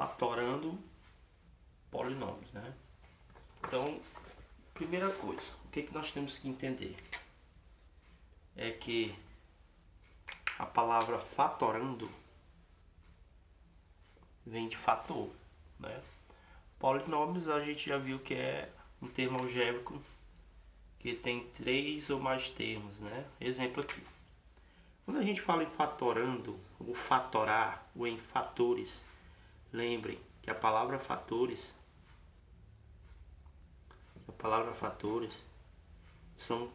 fatorando polinômios, né? Então, primeira coisa, o que nós temos que entender é que a palavra fatorando vem de fator, né? Polinômios a gente já viu que é um termo algébrico que tem 3 ou mais termos, né? Exemplo aqui. Quando a gente fala em fatorando, ou fatorar, ou em fatores, lembrem que a palavra fatores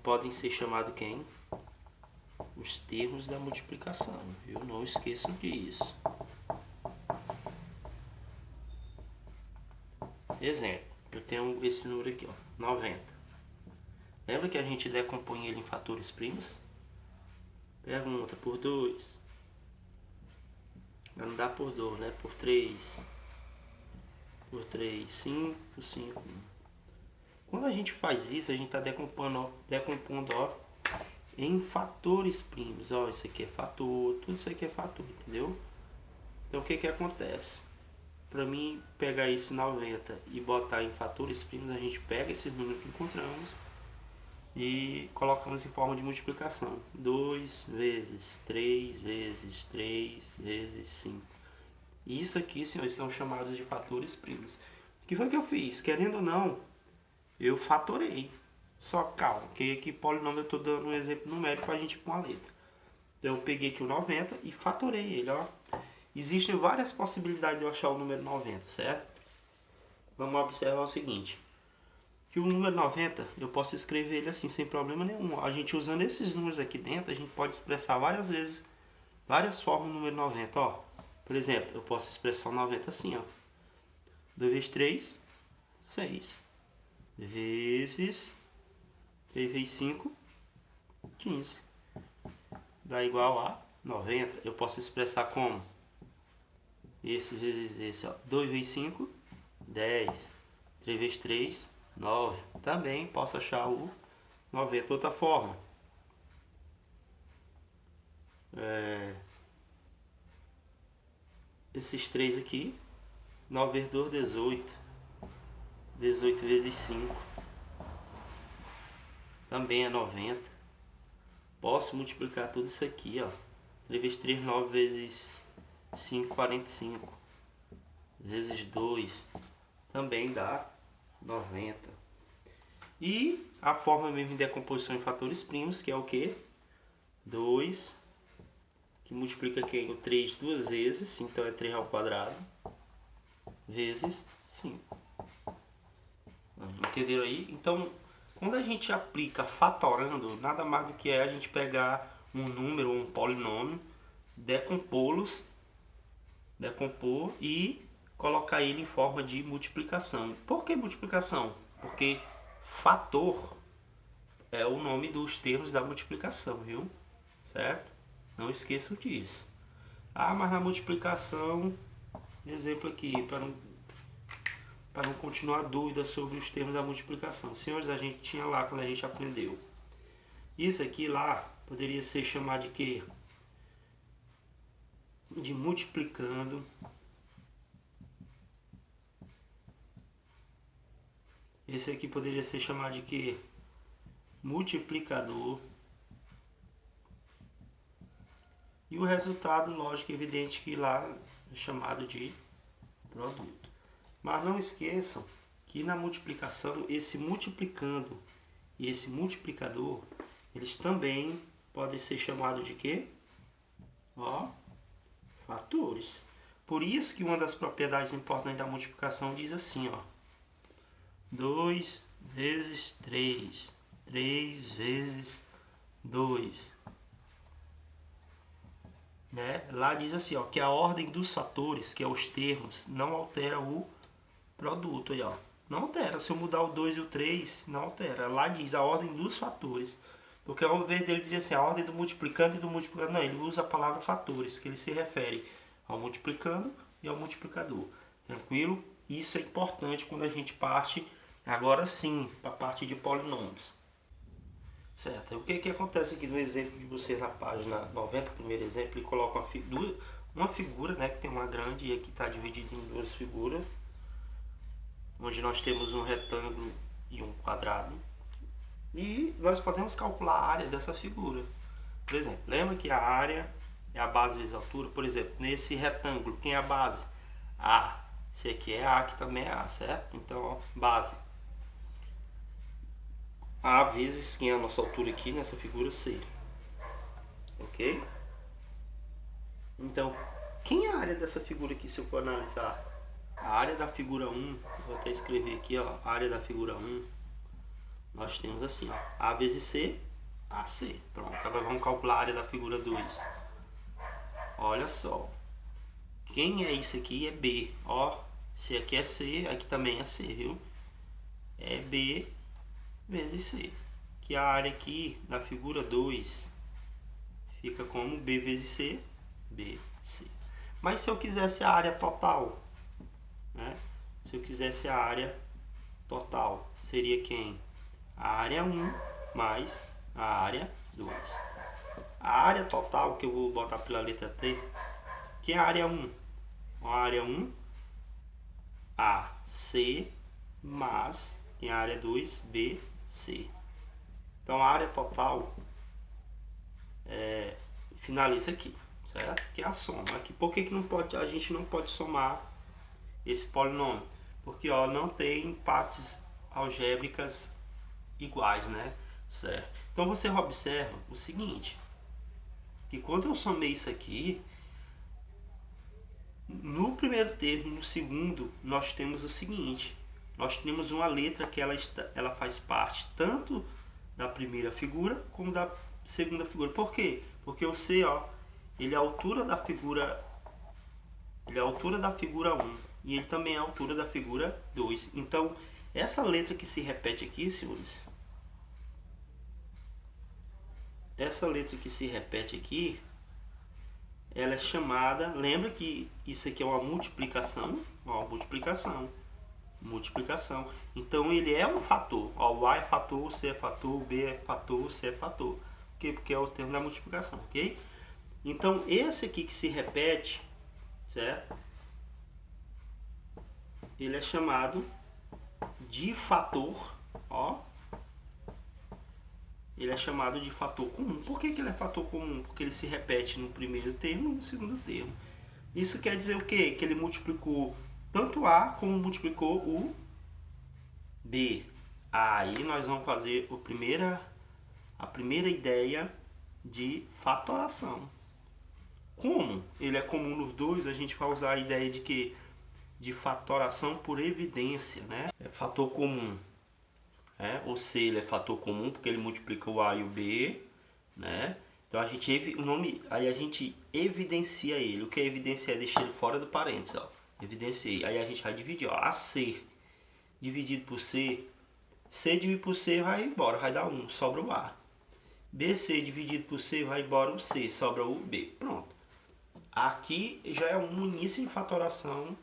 podem ser chamados quem? Os termos da multiplicação, viu? Não esqueçam disso. Exemplo, eu tenho esse número aqui, ó, 90. Lembra que a gente decompõe ele em fatores primos? Pergunta, por 2. Não dá por 2, né? Por 3. Por 3, 5, 5. Quando a gente faz isso, a gente está decompondo, ó, em fatores primos. Ó, isso aqui é fator, tudo isso aqui é fator, entendeu? Então o que acontece? Para mim pegar esse 90 e botar em fatores primos, a gente pega esses números que encontramos e colocamos em forma de multiplicação. 2 vezes 3 vezes 3 vezes 5. Isso aqui, senhores, são chamados de fatores primos. O que foi que eu fiz? Querendo ou não, eu fatorei. Só calma, que aqui polinômio eu estou dando um exemplo numérico para a gente ir com a letra. Então eu peguei aqui o 90 e fatorei ele, ó. Existem várias possibilidades de eu achar o número 90, certo? Vamos observar o seguinte. Que o número 90, eu posso escrever ele assim, sem problema nenhum. A gente usando esses números aqui dentro, a gente pode expressar várias vezes, várias formas o número 90, ó. Por exemplo, eu posso expressar o 90 assim, ó. 2 vezes 3, 6. Vezes 3 vezes 5, 15. Dá igual a 90. Eu posso expressar como? Esse vezes esse, ó. 2 vezes 5, 10. 3 vezes 3, 9. Também posso achar o 90 de outra forma. Esses 3 aqui. 9 vezes 2, 18. 18 vezes 5. Também é 90. Posso multiplicar tudo isso aqui, ó. 3 vezes 3, 9 vezes 5, 45. Vezes 2. Também dá 90. E a forma mesmo de decomposição em fatores primos, que é o que? 2, que multiplica aqui o 3 duas vezes, então é 3 ao quadrado, vezes 5. Entenderam aí? Então, quando a gente aplica fatorando, nada mais do que é a gente pegar um número ou um polinômio, decompor e colocar ele em forma de multiplicação. Por que multiplicação? Porque fator é o nome dos termos da multiplicação, viu? Certo? Não esqueçam disso. Ah, mas na multiplicação, exemplo aqui, para não continuar dúvida sobre os termos da multiplicação. Senhores, a gente tinha lá quando a gente aprendeu. Isso aqui lá poderia ser chamado de quê? De multiplicando. Esse aqui poderia ser chamado de quê? Multiplicador. E o resultado, lógico, evidente que lá é chamado de produto. Mas não esqueçam que na multiplicação, esse multiplicando e esse multiplicador, eles também podem ser chamados de quê? Ó, fatores. Por isso que uma das propriedades importantes da multiplicação diz assim, ó. 2 vezes 3. 3 vezes 2. Né? Lá diz assim, ó, que a ordem dos fatores, que é os termos, não altera o produto. Aí, ó. Não altera. Se eu mudar o 2 e o 3, não altera. Lá diz a ordem dos fatores. Porque ao invés dele dizer assim, a ordem do multiplicando e do multiplicador, não, ele usa a palavra fatores, que ele se refere ao multiplicando e ao multiplicador. Tranquilo? Isso é importante quando a gente parte, agora sim, para a parte de polinômios. Certo? O que acontece aqui no exemplo de vocês na página 90, primeiro exemplo, ele coloca uma figura, né, que tem uma grande e aqui está dividida em duas figuras, onde nós temos um retângulo e um quadrado. E nós podemos calcular a área dessa figura. Por exemplo, lembra que a área é a base vezes a altura? Por exemplo, nesse retângulo, quem é a base? A. Se aqui é A, aqui também é A, certo? Então, ó, base. A vezes quem é a nossa altura aqui nessa figura, C. Ok? Então, quem é a área dessa figura aqui, se eu for analisar? A área da figura 1, vou até escrever aqui, ó, a área da figura 1, nós temos assim, ó, A vezes C, AC. Pronto, agora vamos calcular a área da figura 2. Olha só, quem é isso aqui é B, ó, se aqui é C, aqui também é C, viu? É B vezes C, que a área aqui da figura 2 fica como B vezes C, BC. Mas se eu quisesse a área total, né? Se eu quisesse a área total, seria quem? A área 1 mais a área 2. A área total, que eu vou botar pela letra T, que é a área 1. A área 1, AC, mais tem a área 2, BC. Então a área total finaliza aqui, certo? Que é a soma. Aqui, por que não pode, a gente não pode somar esse polinômio? Porque ó, não tem partes algébricas iguais, né? Certo? Então você observa o seguinte, que quando eu somei isso aqui, no primeiro termo, no segundo, nós temos o seguinte, nós temos uma letra que ela faz parte tanto da primeira figura como da segunda figura. Por quê? Porque o C, ó, ele é a altura da figura, 1 e ele também é a altura da figura 2. Então, essa letra que se repete aqui, senhores, essa letra que se repete aqui, ela é chamada, lembra que isso aqui é uma multiplicação, ó, multiplicação. Então ele é um fator, ó, o A é fator, o C é fator, o B é fator, o C é fator. Por quê? Porque é o termo da multiplicação, ok? Então esse aqui que se repete, certo? Ele é chamado de fator, ó. Ele é chamado de fator comum. Por que ele é fator comum? Porque ele se repete no primeiro termo e no segundo termo. Isso quer dizer o quê? Que ele multiplicou tanto A como multiplicou o B. Aí nós vamos fazer a primeira ideia de fatoração. Como ele é comum nos dois, a gente vai usar a ideia de que de fatoração por evidência, né? É fator comum. O C ele é fator comum porque ele multiplica o A e o B, né? Então a gente aí a gente evidencia ele. O que é evidenciar? Deixar ele fora do parênteses, ó. Evidenciei. Aí a gente vai dividir, ó, AC dividido por C, C dividido por C vai embora, vai dar 1, sobra o A. BC dividido por C vai embora o C, sobra o B. Pronto. Aqui já é um início de fatoração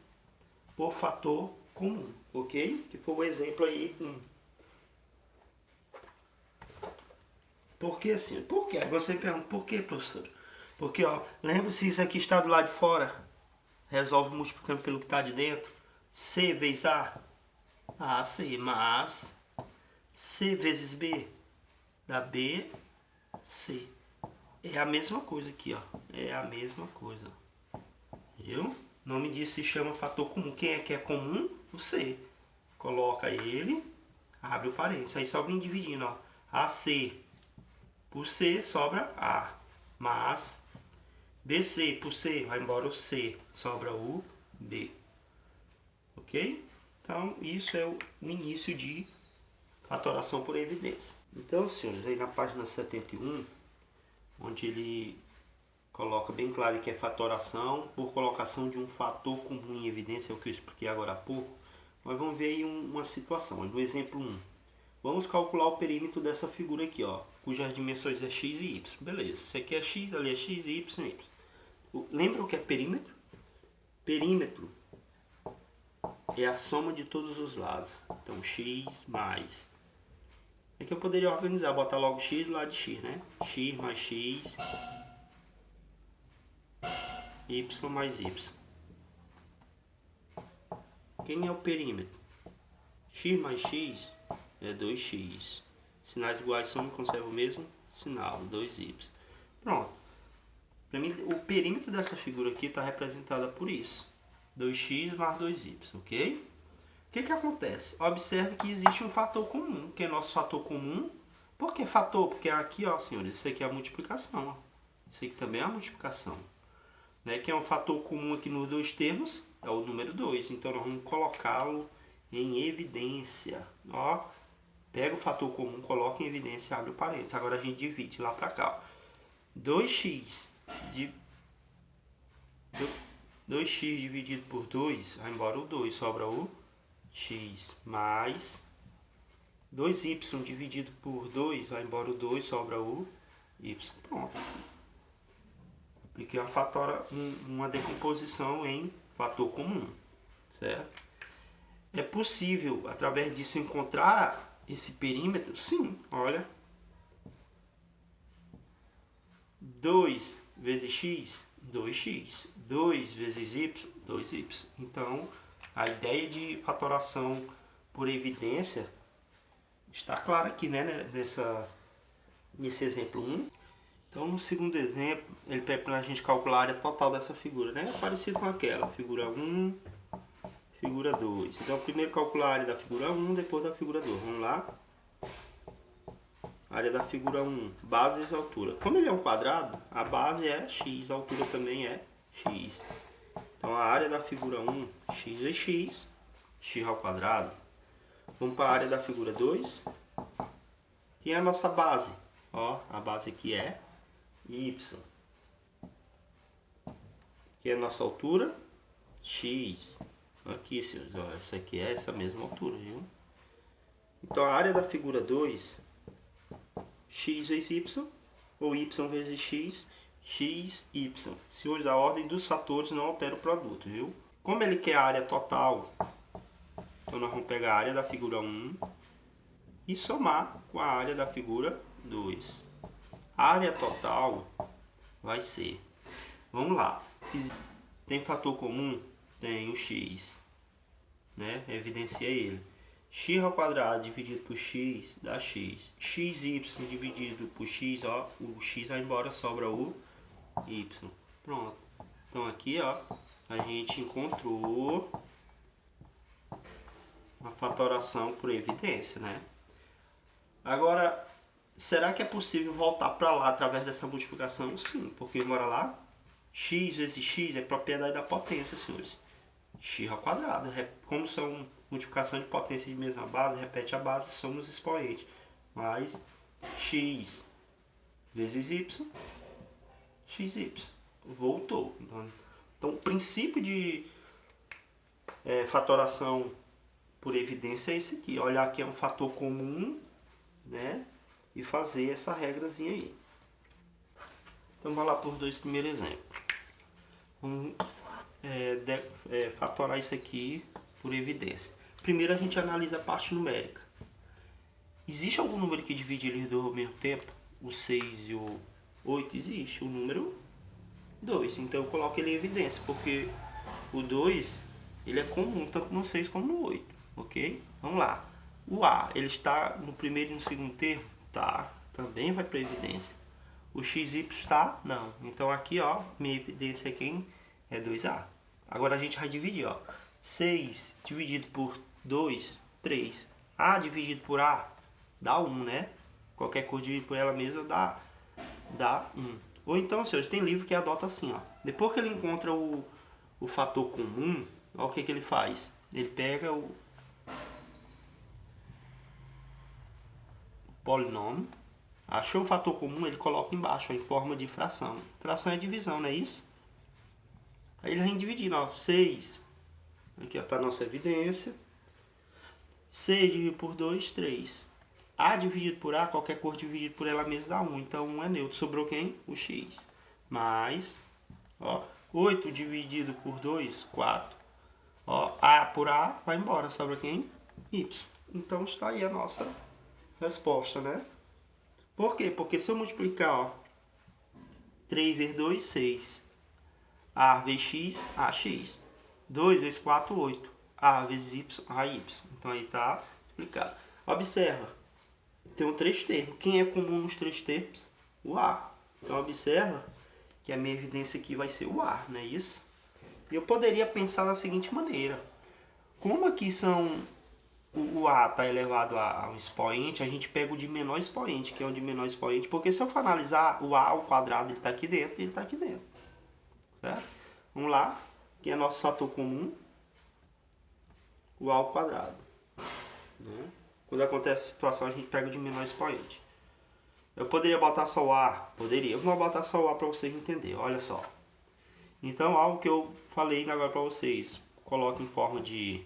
por fator comum, ok? Que foi o exemplo aí 1. Por que assim? Por quê? Você me pergunta, por que, professor? Porque, ó, lembra se isso aqui está do lado de fora? Resolve multiplicando pelo que está de dentro. C vezes A, AC, mas C vezes B, dá B, C. É a mesma coisa aqui, ó. É a mesma coisa. Viu? O nome disso se chama fator comum. Quem é que é comum? O C. Coloca ele, abre o parênteses. Aí só vem dividindo, ó. AC por C sobra A, mas BC por C vai embora o C, sobra o B. Ok? Então, isso é o início de fatoração por evidência. Então, senhores, aí na página 71, onde ele coloca bem claro que é fatoração por colocação de um fator comum em evidência, é o que eu expliquei agora há pouco, nós vamos ver aí uma situação. No exemplo 1, vamos calcular o perímetro dessa figura aqui, ó, cujas dimensões é x e y. Beleza, isso aqui é x, ali é x, e y. Lembra o que é perímetro? Perímetro é a soma de todos os lados. Então, x mais... É que eu poderia organizar, botar logo x do lado de x, né? X mais x y mais y. Quem é o perímetro? X mais x é 2x. Sinais iguais são, conserva o mesmo sinal, 2y. Pronto. Para mim, o perímetro dessa figura aqui está representada por isso. 2x mais 2y, ok? O que acontece? Observe que existe um fator comum, que é nosso fator comum. Por que fator? Porque aqui, ó, senhores, isso aqui é a multiplicação. Ó. Isso aqui também é a multiplicação. Né? Que é um fator comum aqui nos dois termos, é o número 2. Então, nós vamos colocá-lo em evidência. Ó, pega o fator comum, coloca em evidência, abre o parênteses. Agora a gente divide lá para cá. Ó. 2x dividido por 2, vai embora o 2, sobra o x, mais 2y dividido por 2, vai embora o 2, sobra o y. Pronto. Apliquei uma decomposição em fator comum, certo? É possível, através disso, encontrar esse perímetro? Sim, olha. 2 vezes x, 2x. 2 vezes y, 2y. Então, a ideia de fatoração por evidência está clara aqui, né? Nesse exemplo 1. Então, no segundo exemplo, ele pede para a gente calcular a área total dessa figura, né? Parecido com aquela, figura 1, figura 2. Então, primeiro calcular a área da figura 1, depois da figura 2. Vamos lá? Área da figura 1, base vezes altura. Como ele é um quadrado, a base é x, a altura também é x. Então, a área da figura 1, x vezes x, x ao quadrado. Vamos para a área da figura 2. Quem é a nossa base? Ó, a base aqui é y. Aqui é a nossa altura, x. Aqui, senhores, ó, essa aqui é essa mesma altura, viu? Então, a área da figura 2, x vezes y, ou y vezes x, x, y. Senhores, a ordem dos fatores não altera o produto, viu? Como ele quer a área total, então nós vamos pegar a área da figura 1 e somar com a área da figura 2. A área total vai ser, vamos lá, tem fator comum? Tem o x, né? Evidencia ele. X ao quadrado dividido por x dá x. Xy dividido por x, ó, o x vai embora, sobra o y. Pronto. Então aqui, ó, a gente encontrou uma fatoração por evidência, né? Agora, será que é possível voltar para lá através dessa multiplicação? Sim, porque bora lá. X vezes x é propriedade da potência, senhores. X ao quadrado. Como são multiplicação de potência de mesma base, repete a base, soma os expoentes. Mais x vezes y, xy. Voltou. Então o princípio de fatoração por evidência é esse aqui. Olhar que é um fator comum, né? E fazer essa regrazinha aí. Então vamos lá por dois primeiros exemplos. Vamos fatorar isso aqui por evidência. Primeiro a gente analisa a parte numérica. Existe algum número que divide eles dois ao mesmo tempo? O 6 e o 8? Existe. O número 2. Então eu coloco ele em evidência, porque o 2 ele é comum tanto no 6 como no 8. Ok? Vamos lá. O A, ele está no primeiro e no segundo termo? Tá. Também vai para evidência. O XY está? Não. Então aqui, ó, minha evidência é quem? É 2A. Agora a gente vai dividir, ó. 6 dividido por 2, 3. A dividido por A dá 1, né? Qualquer coisa dividido por ela mesma dá 1. Ou então, senhores, tem livro que adota assim, ó. Depois que ele encontra o fator comum, ó, o que ele faz? Ele pega o polinômio, achou o fator comum, ele coloca embaixo, ó, em forma de fração. Fração é divisão, não é isso? Aí ele vem dividindo, ó, 6, aqui está a nossa evidência, 6 dividido por 2, 3. A dividido por A, qualquer coisa dividido por ela mesma dá 1, então 1 é neutro. Sobrou quem? O x. Mais, ó, 8 dividido por 2, 4. Ó, A por A vai embora, sobra quem? Y. Então está aí a nossa resposta, né? Por quê? Porque se eu multiplicar, ó, 3 vezes 2, 6. A vezes x, AX. 2 vezes 4, 8. A vezes y, AY. Então aí tá explicado. Observa, tem três termos. Quem é comum nos três termos? O A. Então observa que a minha evidência aqui vai ser o A, não é isso? E eu poderia pensar da seguinte maneira. Como aqui são o A está elevado a um expoente, a gente pega o de menor expoente, que é o de menor expoente, porque se eu for analisar o A ao quadrado, ele está aqui dentro e ele está aqui dentro. Certo? Vamos lá, que é nosso fator comum, o A ao quadrado. Né? Quando acontece a situação, a gente pega o de menor expoente. Eu poderia botar só o A? Poderia. Eu vou botar só o A para vocês entenderem, olha só. Então, algo que eu falei agora para vocês, coloca em forma de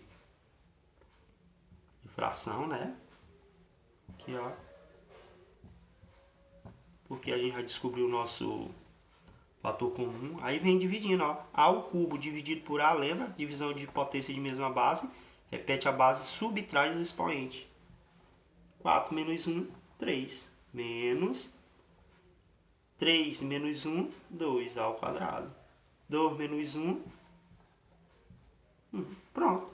fração, né? Aqui, ó. Porque a gente já descobriu o nosso fator comum. Aí vem dividindo, ó. A ao cubo dividido por A, lembra? Divisão de potência de mesma base. Repete a base, subtrai o expoente. 4 menos 1, 3. Menos 3 menos 1, 2 ao quadrado. 2 menos 1, pronto.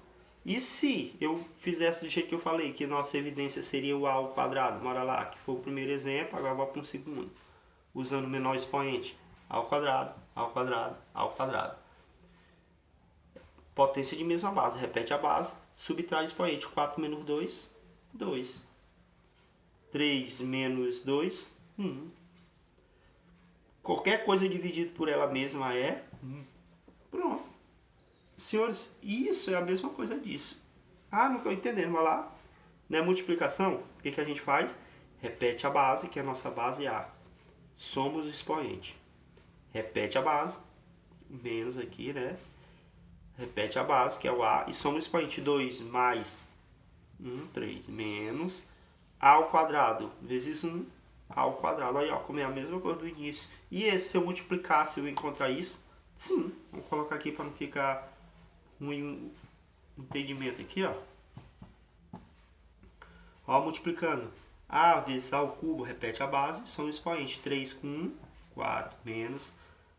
E se eu fizesse do jeito que eu falei, que nossa evidência seria o A ao quadrado, bora lá, que foi o primeiro exemplo, agora vou para um segundo. Usando o menor expoente, A ao quadrado, A ao quadrado, A ao quadrado. Potência de mesma base, repete a base, subtrai o expoente. 4 menos 2, 2. 3 menos 2, 1. Qualquer coisa dividido por ela mesma é 1. Pronto. Senhores, isso é a mesma coisa disso. Ah, não estou entendendo, vai lá. Não é multiplicação? O que a gente faz? Repete a base, que é a nossa base A. Somos o expoente. Repete a base, menos aqui, né? Repete a base, que é o A, e soma o expoente. 2 mais 1, 3, menos A ao quadrado vezes 1, A ao quadrado. Aí, ó, como é a mesma coisa do início. E esse, se eu multiplicar, se eu encontrar isso, sim. Vamos colocar aqui para não ficar ruim o entendimento aqui, ó. Ó, multiplicando. A vezes A ao cubo, repete a base, soma o expoente. 3 com 1, 4, menos,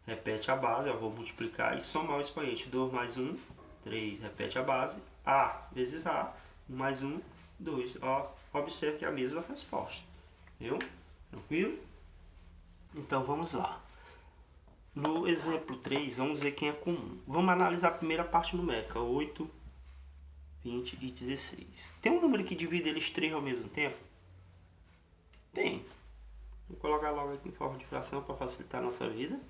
repete a base, ó, vou multiplicar e somar o expoente. 2 mais 1, 3, repete a base. A vezes A, 1 mais 1, 2. Ó, observe que é a mesma resposta. Viu? Tranquilo? Então, vamos lá. No exemplo 3, vamos ver quem é comum. Vamos analisar a primeira parte numérica. 8, 20 e 16. Tem um número que divide eles 3 ao mesmo tempo? Tem. Vou colocar logo aqui em forma de fração para facilitar a nossa vida.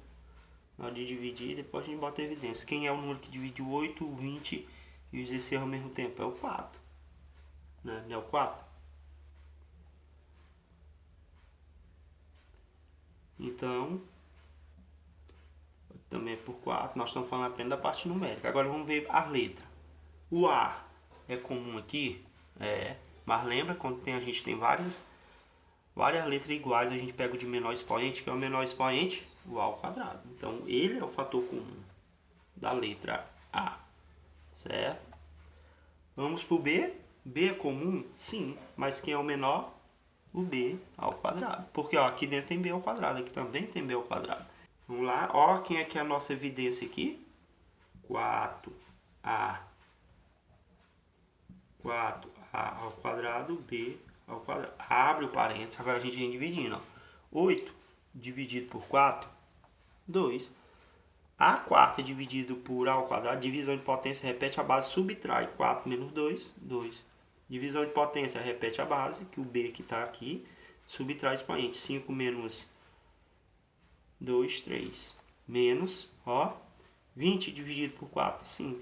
Na hora de dividir, depois a gente bota a evidência. Quem é o número que divide o 8, o 20 e o 16 ao mesmo tempo? É o 4. Não é o 4? Então, também é por 4. Nós estamos falando apenas da parte numérica. Agora vamos ver as letras. O A é comum aqui? É. Mas lembra, quando a gente tem várias letras iguais, a gente pega o de menor expoente, que é o menor expoente, o A ao quadrado. Então, ele é o fator comum da letra A. Certo? Vamos para o B. B é comum? Sim. Mas quem é o menor? O B ao quadrado. Porque ó, aqui dentro tem B ao quadrado, aqui também tem B ao quadrado. Vamos lá. Ó, quem é que é a nossa evidência aqui? 4A. 4A ao quadrado, B ao quadrado. Abre o parênteses, agora a gente vem dividindo. Ó. 8 dividido por 4, 2. A quarta dividido por A ao quadrado, divisão de potência, repete a base, subtrai. 4 menos 2, 2. Divisão de potência, repete a base, que o B que está aqui, subtrai expoente. 5 menos 2, 3. Menos, ó, 20 dividido por 4, 5.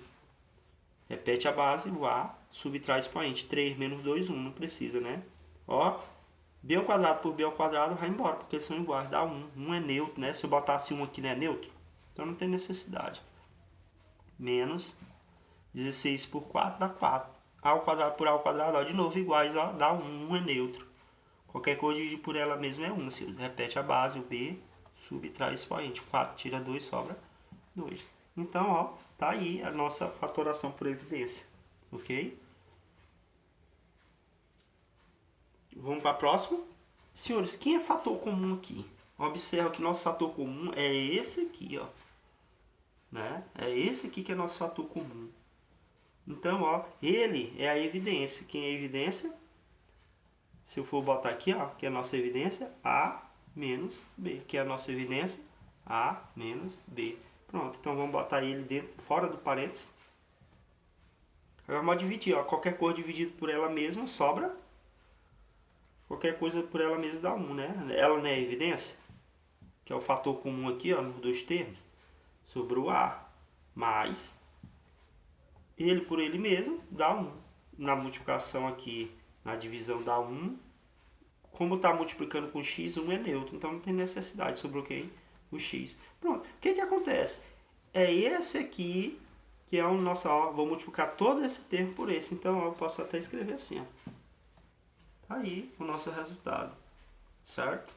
Repete a base, o A, subtrai expoente. 3 menos 2, 1, não precisa, né? Ó, B ao quadrado por B ao quadrado vai embora, porque eles são iguais, dá 1. 1 é neutro, né? Se eu botasse 1 aqui, não é neutro? Então não tem necessidade. Menos 16 por 4 dá 4. A ao quadrado por A ao quadrado, ó, de novo iguais, ó, dá 1. 1 é neutro. Qualquer coisa dividir por ela mesma é 1. Se repete a base, o B, subtrai expoente. 4 tira 2, sobra 2. Então, ó, tá aí a nossa fatoração por evidência. Ok? Vamos para a próxima. Senhores, quem é fator comum aqui? Observa que nosso fator comum é esse aqui, ó. né? É esse aqui que é nosso fator comum. Então, ó, ele é a evidência. Quem é a evidência? Se eu for botar aqui, ó, que é a nossa evidência, A menos B. Que é a nossa evidência, A menos B. Pronto, então vamos botar ele dentro, fora do parênteses. Agora vamos dividir, ó. Qualquer coisa dividido por ela mesma sobra. Qualquer coisa por ela mesma dá 1, né? Ela não é a evidência, que é o fator comum aqui, ó, nos dois termos. Sobrou A mais ele por ele mesmo dá 1. Na multiplicação aqui, na divisão dá 1. Como está multiplicando com x, 1 é neutro, então não tem necessidade. Sobrou quem? O x. Pronto. O que acontece? É esse aqui que é o nosso, ó, vou multiplicar todo esse termo por esse. Então ó, eu posso até escrever assim, ó. Tá aí o nosso resultado, certo?